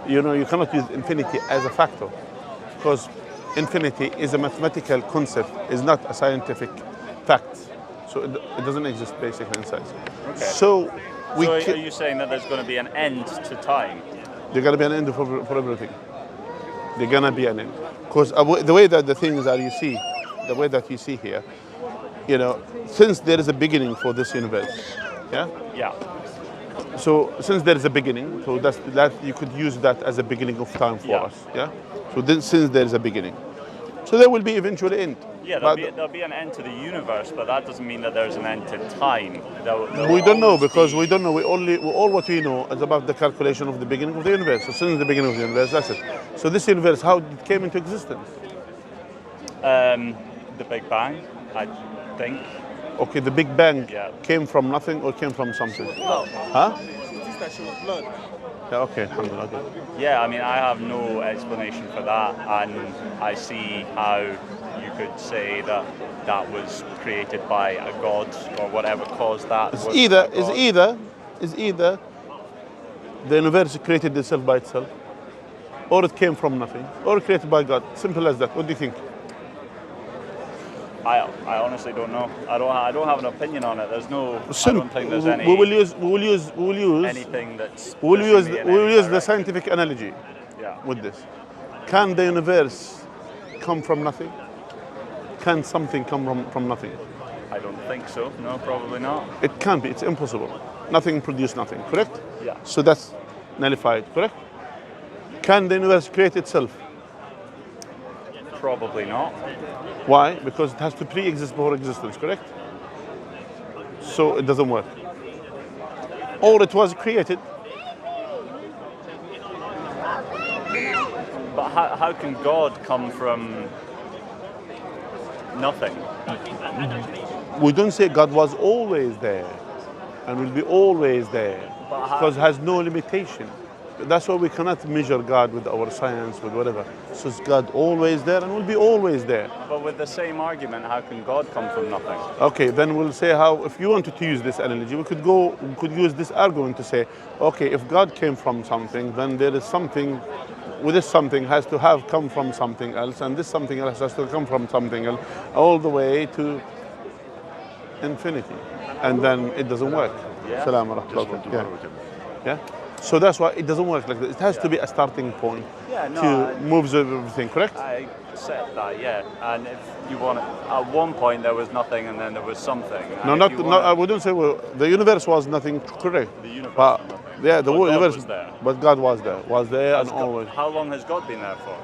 You cannot use infinity as a factor because infinity is a mathematical concept, is not a scientific fact. So it doesn't exist basically in science. Okay. So are you saying that there's going to be an end to time? there's going to be an end for everything. There's going to be an end. Because the way that the things are the way that you see here, since there is a beginning for this universe, yeah? Yeah. So since there is a beginning, so that you could use that as a beginning of time for us, yeah? So then, since there is a beginning, so there will be eventually end. Yeah, there'll be an end to the universe, but that doesn't mean that there's an end to time. We don't know because we don't know. All what we know is about the calculation of the beginning of the universe. So since the beginning of the universe, that's it. So this universe, how it came into existence? The Big Bang, I think. Okay, the Big Bang came from nothing or came from something? Well, huh? That she was blood. Yeah, okay, alhamdulillah. Okay. Yeah, I mean, I have no explanation for that, and I see how you could say that that was created by a god or whatever caused that. It's either the universe created itself by itself, or it came from nothing, or created by God. Simple as that. What do you think? I honestly don't know. I don't have an opinion on it. There's no. I don't think there's any. We will use anything that's. we will use the scientific analogy. Yeah. With this, can the universe come from nothing? Can something come from nothing? I don't think so. No, probably not. It can't be. It's impossible. Nothing produces nothing. Correct? Yeah. So that's nullified. Correct? Can the universe create itself? Probably not. Why? Because it has to pre-exist before existence, correct? So it doesn't work. Or it was created. But how can God come from nothing? We don't say God was always there and will be always there because it has no limitation. That's why we cannot measure God with our science, with whatever. So is God always there and will be always there. But with the same argument, how can God come from nothing? Okay, then we'll say how, if you wanted to use this analogy, we could use this argument to say, okay, if God came from something, then there is something, with this something has to have come from something else, and this something else has to come from something else, all the way to infinity. And then it doesn't work. Yeah. Salam alaikum. Yeah. So that's why it doesn't work like this. It has to be a starting point to move everything, correct? I accept that, yeah. And if you want, at one point there was nothing and then there was something. No, I wouldn't say the universe was nothing, correct? The universe but, was nothing. Yeah, the universe was there. But God was there and always. How long has God been there for?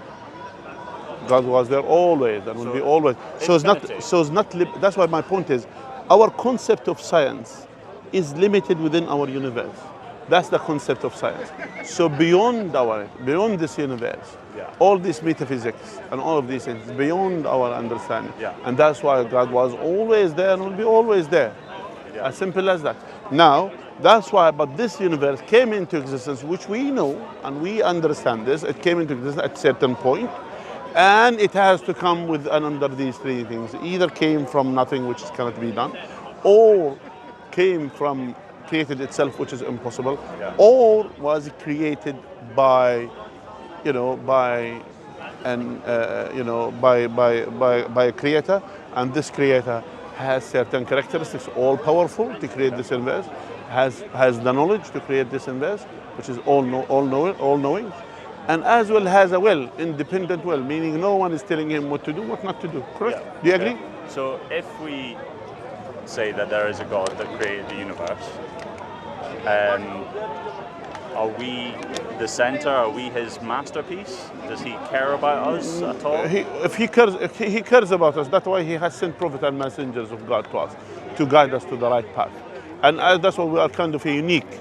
God was there always and will be always. So it's not. That's why my point is, our concept of science is limited within our universe. That's the concept of science. So beyond this universe, all this metaphysics and all of these things, beyond our understanding. Yeah. And that's why God was always there and will be always there. Yeah. As simple as that. Now, that's why, but this universe came into existence, which we know and we understand this. It came into existence at a certain point, and it has to come with and under these three things. Either came from nothing, which cannot be done, or created itself, which is impossible, or was created by a creator, and this creator has certain characteristics, all powerful to create this universe, has the knowledge to create this universe, which is all knowing, and as well has a will, independent will, meaning no one is telling him what to do, what not to do. Correct? Yeah. Do you agree? So if we say that there is a God that created the universe, are we the center? Are we his masterpiece? Does he care about us at all? If he cares about us, that's why he has sent prophets and messengers of God to us to guide us to the right path. And that's why we are kind of a unique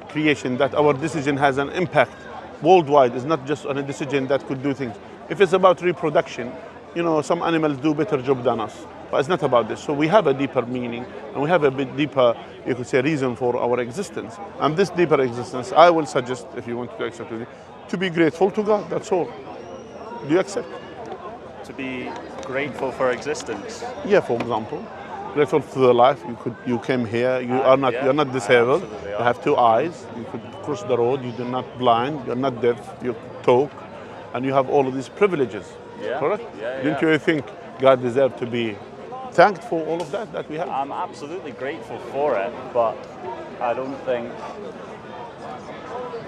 creation, that our decision has an impact worldwide. It's not just a decision that could do things. If it's about reproduction, some animals do better job than us. But it's not about this. So we have a deeper meaning, and we have a bit deeper, you could say, reason for our existence. And this deeper existence, I will suggest, if you want to accept it, to be grateful to God. That's all. Do you accept? To be grateful for existence. Yeah, for example. grateful for the life. You came here. You're not disabled. absolutely You are. have two eyes. You could cross the road. You're not blind. You're not deaf. You talk, and you have all of these privileges. Yeah. Correct? Yeah, Don't yeah. you think God deserves to be thanked for all of that we have? I'm absolutely grateful for it, but I don't think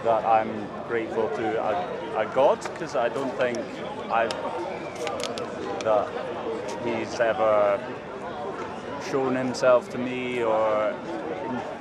that I'm grateful to a God, because I don't think that He's ever shown Himself to me or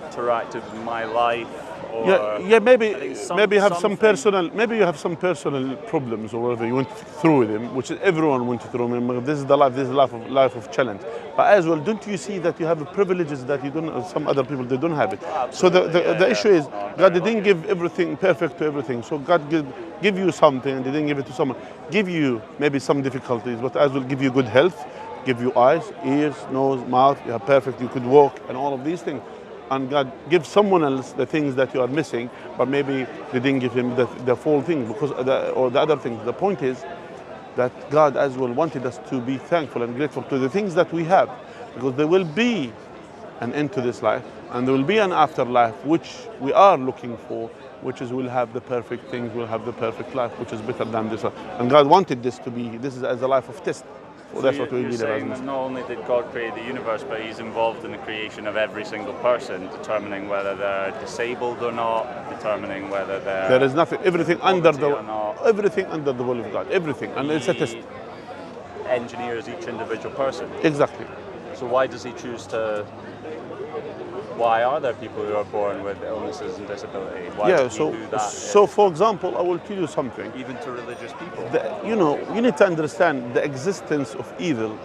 interacted with my life. Or Yeah, maybe I think maybe you have some something- personal problems or whatever you went through them, which everyone went through them. This is the life. This is life of challenge. But as well, don't you see that you have privileges that you don't? Some other people they don't have it. So the issue is God didn't give everything perfect to everything. So God give you something and He didn't give it to someone. Give you maybe some difficulties, but as well give you good health, give you eyes, ears, nose, mouth. You are perfect. You could walk and all of these things. And God gives someone else the things that you are missing, but maybe they didn't give him the full thing or the other thing. The point is that God as well wanted us to be thankful and grateful to the things that we have, because there will be an end to this life, and there will be an afterlife which we are looking for, which is we'll have the perfect things, we'll have the perfect life, which is better than this life. And God wanted this is as a life of test. Well, that's what we You're believe saying as that not only did God create the universe, but He's involved in the creation of every single person, determining whether they're disabled or not, determining whether they're There is nothing, everything under the or not. will of God, everything, and it's a test. Engineers each individual person. Exactly. So why does He choose to? Why are there people who are born with illnesses and disability? Why Yeah. did He do that? So for example, I will tell you something. Even to religious people. You need to understand the existence of evil.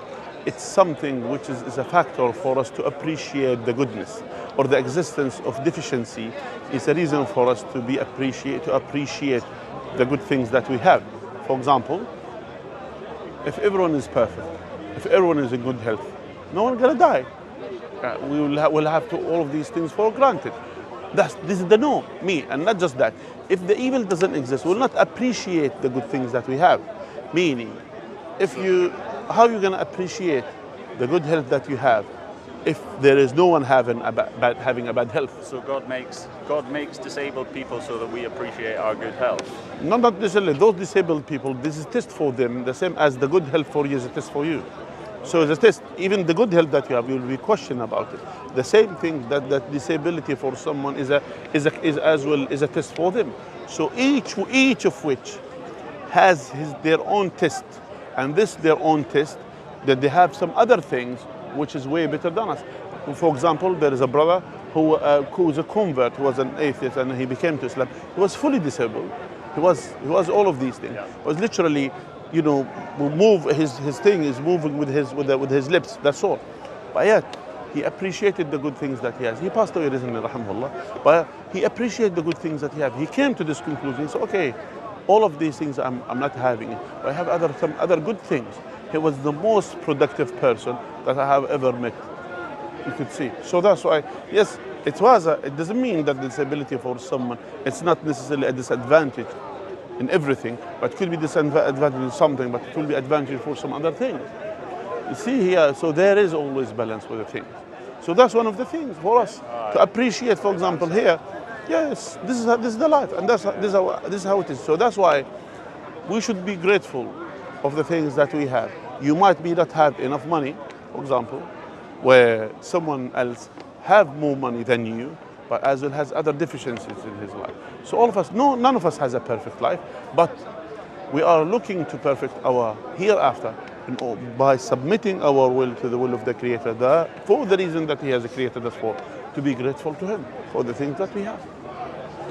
It's something which is a factor for us to appreciate the goodness, or the existence of deficiency is a reason for us to appreciate the good things that we have. For example, if everyone is perfect, if everyone is in good health, no one gonna die. We'll have to all of these things for granted. This is the norm, and not just that. If the evil doesn't exist, we'll not appreciate the good things that we have. Meaning, how are you going to appreciate the good health that you have if there is no one having a bad health? So God makes disabled people so that we appreciate our good health. Not necessarily those disabled people. This is a test for them, the same as the good health for you is a test for you. So it's a test. Even the good health that you have, you will be questioned about it. The same thing that disability for someone is as well a test for them. So each of which has their own test, and their own test that they have some other things which is way better than us. For example, there is a brother who was a convert, who was an atheist, and he became to Islam. He was fully disabled. He was all of these things. He was literally, his thing is moving with his lips. That's all. But yet, he appreciated the good things that he has. He passed away recently, rahimahullah. But he appreciated the good things that he has. He came to this conclusion. So, okay, all of these things I'm not having it. But I have some other good things. He was the most productive person that I have ever met. You could see. So that's why, yes, it doesn't mean that disability for someone, it's not necessarily a disadvantage in everything, but it could be disadvantage in something, but it will be advantage for some other things. You see here, so there is always balance with the things. So that's one of the things for us to appreciate. For example, here, yes, this is the life, and this is how it is. So that's why we should be grateful of the things that we have. You might not have enough money, for example, where someone else have more money than you, but as well has other deficiencies in his life. So all of us, none of us has a perfect life, but we are looking to perfect our hereafter by submitting our will to the will of the Creator, for the reason that He has created us for, to be grateful to Him for the things that we have.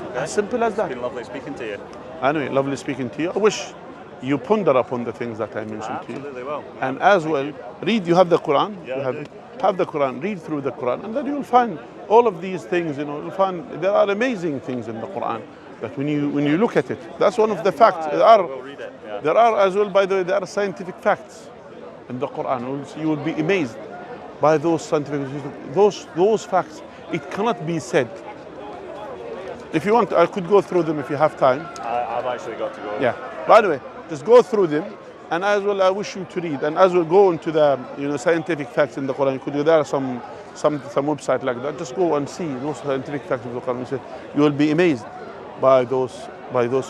Okay. As simple as that. It's been lovely speaking to you. Anyway, lovely speaking to you. I wish you ponder upon the things that I mentioned to you. Absolutely will. And as well, you have the Quran. Yeah, have the Quran, read through the Quran, and then you'll find all of these things, you'll find there are amazing things in the Quran that when you look at it, that's one of the facts. There are as well, by the way, there are scientific facts in the Quran. You will be amazed by those scientific, those facts. It cannot be said. If you want, I could go through them if you have time. I've actually got to go. Yeah. By the way, just go through them, And as well, I wish you to read. And as we go into the scientific facts in the Quran, there are some website like that. Just go and see scientific facts of the Quran. You will be amazed by those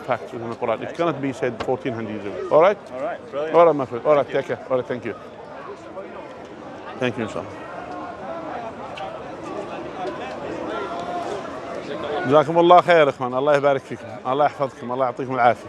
facts within the Quran. It cannot be said 1400 years ago. All right? All right, brilliant. All right, my friend. All right, take care. All right, thank you. Thank you, inshallah. جزاكم الله خير اخوان، الله يبارك فيكم، الله يحفظكم، الله يعطيكم العافيه.